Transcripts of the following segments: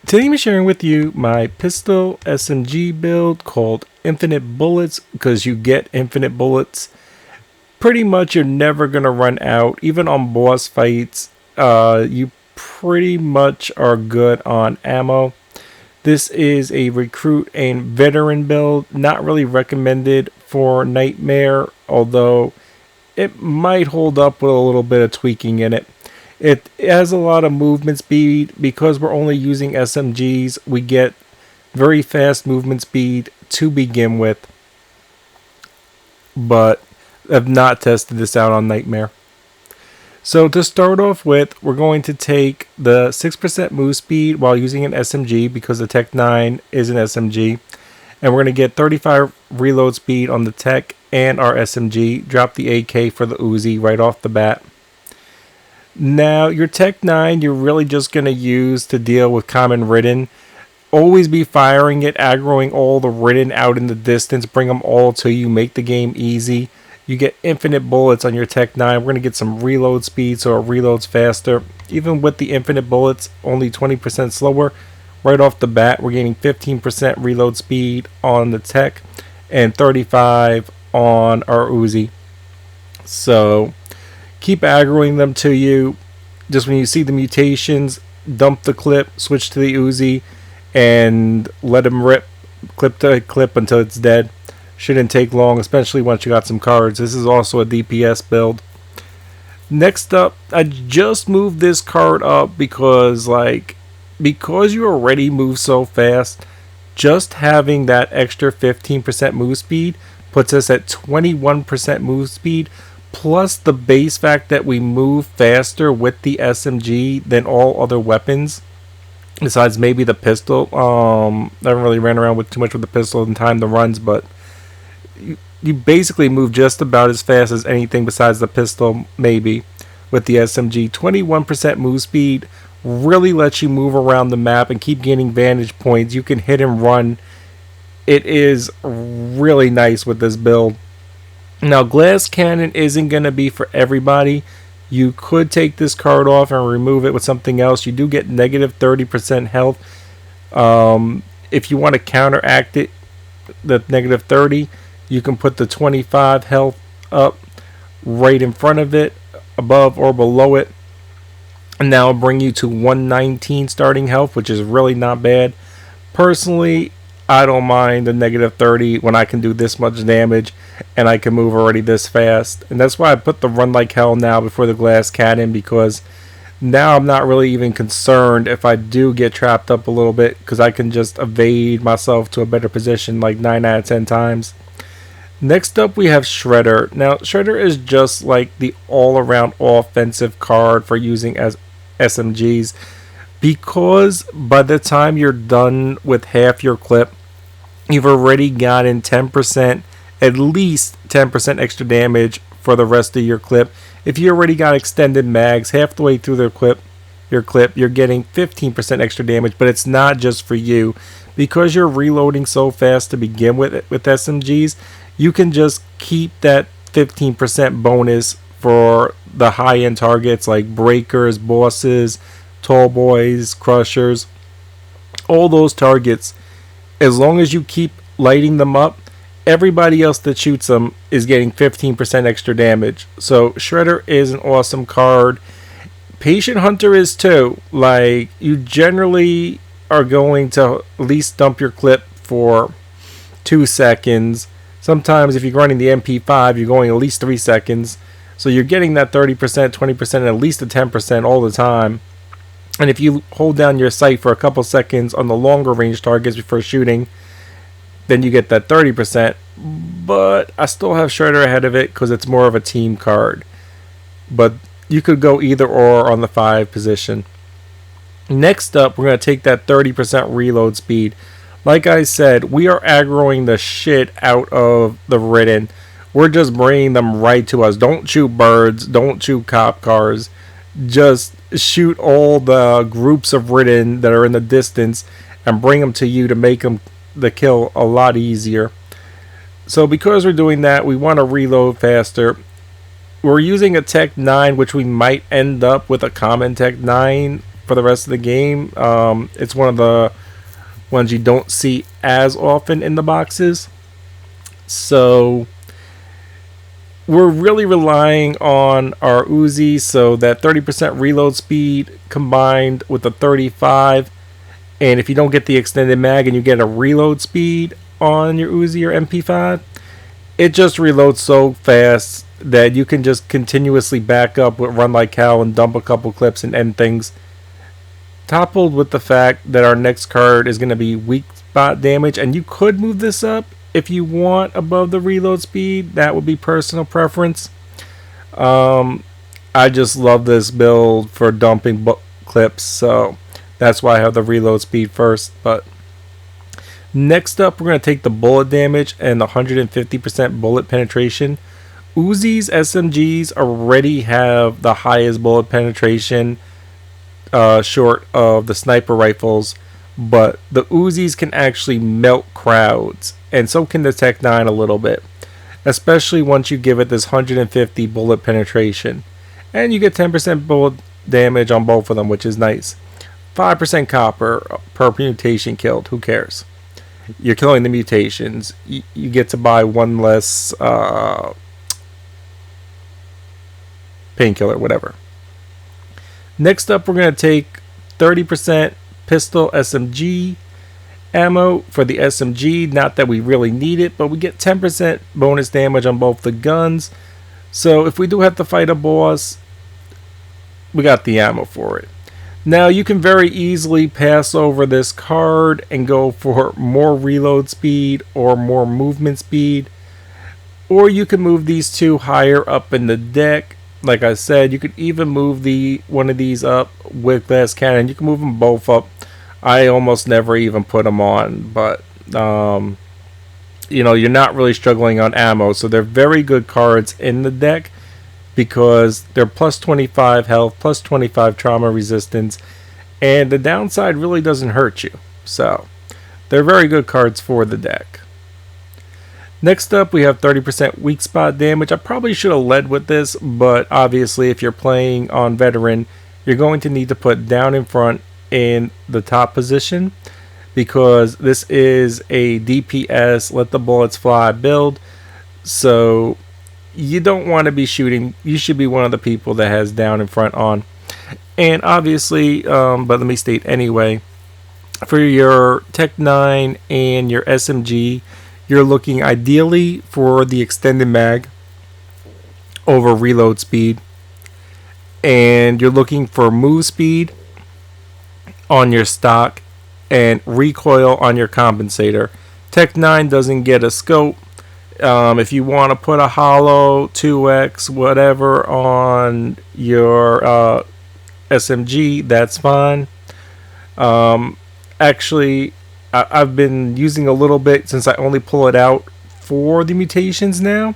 Today I'm sharing with you my pistol SMG build called Infinite Bullets, because you get infinite bullets. Pretty much you're never going to run out. Even on boss fights, you pretty much are good on ammo. This is a recruit and veteran build, not really recommended for Nightmare, although it might hold up with a little bit of tweaking in it. It has a lot of movement speed. Because we're only using SMGs, we get very fast movement speed to begin with. But I've not tested this out on Nightmare. So to start off with, we're going to take the 6% move speed while using an SMG, because the Tech 9 is an SMG. And we're going to get 35 reload speed on the Tech and our SMG. Drop the AK for the Uzi right off the bat. Now, your Tech 9, you're really just going to use to deal with common Ridden. Always be firing it, aggroing all the Ridden out in the distance. Bring them all to you. Make the game easy. You get infinite bullets on your Tech 9. We're going to get some reload speed, so it reloads faster. Even with the infinite bullets, only 20% slower. Right off the bat, we're gaining 15% reload speed on the Tech and 35 on our Uzi. So keep aggroing them to you. Just when you see the mutations, dump the clip, switch to the Uzi, and let them rip clip to clip until it's dead. Shouldn't take long, especially once you got some cards. This is also a DPS build. Next up, I just moved this card up because you already move so fast, just having that extra 15% move speed puts us at 21% move speed. Plus the base fact that we move faster with the SMG than all other weapons, besides maybe the pistol. I haven't really ran around with too much with the pistol in time the runs, but you basically move just about as fast as anything besides the pistol, maybe, with the SMG. 21% move speed really lets you move around the map and keep gaining vantage points. You can hit and run. It is really nice with this build. Now, glass cannon isn't going to be for everybody. You could take this card off and remove it with something else. You do get negative 30% health. If you want to counteract it, the negative 30, you can put the 25 health up right in front of it, above or below it. And now it'll bring you to 119 starting health, which is really not bad. Personally, I don't mind the negative 30 when I can do this much damage and I can move already this fast. And that's why I put the run like hell now before the glass cannon, because now I'm not really even concerned if I do get trapped up a little bit, because I can just evade myself to a better position like 9 out of 10 times. Next up, we have Shredder. Now, Shredder is just like the all-around offensive card for using as SMGs, because by the time you're done with half your clip, you've already gotten 10%, at least 10% extra damage for the rest of your clip. If you already got extended mags half the way through your clip, you're getting 15% extra damage, but it's not just for you. Because you're reloading so fast to begin with SMGs, you can just keep that 15% bonus for the high-end targets like breakers, bosses, tall boys, crushers, all those targets. As long as you keep lighting them up, everybody else that shoots them is getting 15% extra damage. So Shredder is an awesome card. Patient Hunter is too. Like, you generally are going to at least dump your clip for 2 seconds. Sometimes if you're running the MP5, you're going at least 3 seconds. So you're getting that 30%, 20%, and at least a 10% all the time. And if you hold down your sight for a couple seconds on the longer range targets before shooting, then you get that 30%. But I still have Shredder ahead of it because it's more of a team card. But you could go either or on the 5 position. Next up, we're going to take that 30% reload speed. Like I said, we are aggroing the shit out of the Ridden. We're just bringing them right to us. Don't shoot birds. Don't shoot cop cars. Just shoot all the groups of Ridden that are in the distance and bring them to you to make the kill a lot easier. So because we're doing that, we want to reload faster. We're using a Tech 9, which we might end up with a common Tech 9 for the rest of the game. It's one of the ones you don't see as often in the boxes. So we're really relying on our Uzi, so that 30% reload speed combined with the 35. And if you don't get the extended mag and you get a reload speed on your Uzi or MP5, it just reloads so fast that you can just continuously back up with Run Like Hell and dump a couple clips and end things. Coupled with the fact that our next card is going to be weak spot damage, and you could move this up if you want above the reload speed. That would be personal preference. I just love this build for dumping clips, so that's why I have the reload speed first. But next up, we're going to take the bullet damage and the 150% bullet penetration. Uzi's SMGs already have the highest bullet penetration, short of the sniper rifles, but the Uzis can actually melt crowds, and so can the Tech 9 a little bit, especially once you give it this 150 bullet penetration. And you get 10% bullet damage on both of them, which is nice. 5% copper per mutation killed, who cares? You're killing the mutations. You get to buy one less painkiller, whatever. Next up, we're going to take 30% pistol SMG ammo for the SMG. Not that we really need it, but we get 10% bonus damage on both the guns. So if we do have to fight a boss, we got the ammo for it. Now you can very easily pass over this card and go for more reload speed or more movement speed. Or you can move these two higher up in the deck. Like I said, you could even move one of these up with glass cannon. You can move them both up. I almost never even put them on, but you're not really struggling on ammo. So they're very good cards in the deck because they're plus 25 health, plus 25 trauma resistance, and the downside really doesn't hurt you. So they're very good cards for the deck. Next up, we have 30% weak spot damage. I probably should have led with this, but obviously if you're playing on veteran, you're going to need to put down in front in the top position, because this is a DPS, let the bullets fly build. So you don't want to be shooting. You should be one of the people that has down in front on. And obviously, but let me state anyway, for your Tech 9 and your SMG, you're looking ideally for the extended mag over reload speed. And you're looking for move speed on your stock and recoil on your compensator. Tech 9 doesn't get a scope. If you want to put a hollow 2x whatever on your SMG, that's fine. Actually, I've been using a little bit since I only pull it out for the mutations now,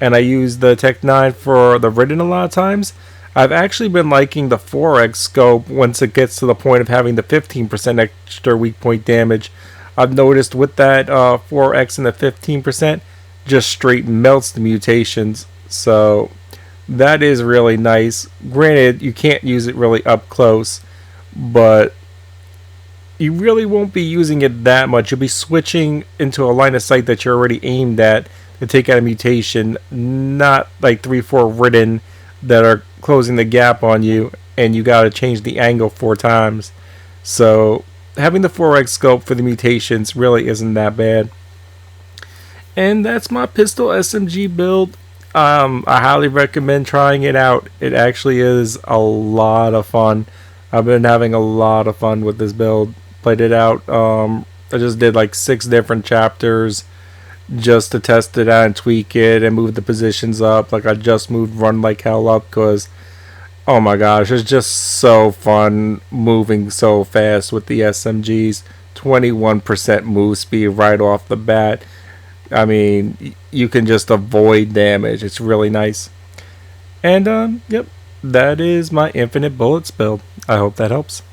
and I use the Tech 9 for the Ridden a lot of times. I've actually been liking the 4x scope once it gets to the point of having the 15% extra weak point damage. I've noticed with that 4x and the 15%, just straight melts the mutations. So that is really nice. Granted, you can't use it really up close, but you really won't be using it that much. You'll be switching into a line of sight that you're already aimed at to take out a mutation, not like 3-4 Ridden that are closing the gap on you and you got to change the angle 4 times. So having the 4x scope for the mutations really isn't that bad. And that's my pistol SMG build. I highly recommend trying it out. It actually is a lot of fun. I've been having a lot of fun with this build. Played it out. I just did like 6 different chapters just to test it out and tweak it and move the positions up. Like I just moved Run Like Hell up because, oh my gosh, it's just so fun moving so fast with the SMGs. 21% move speed right off the bat. I mean, you can just avoid damage. It's really nice. And yep, that is my infinite bullets build. I hope that helps.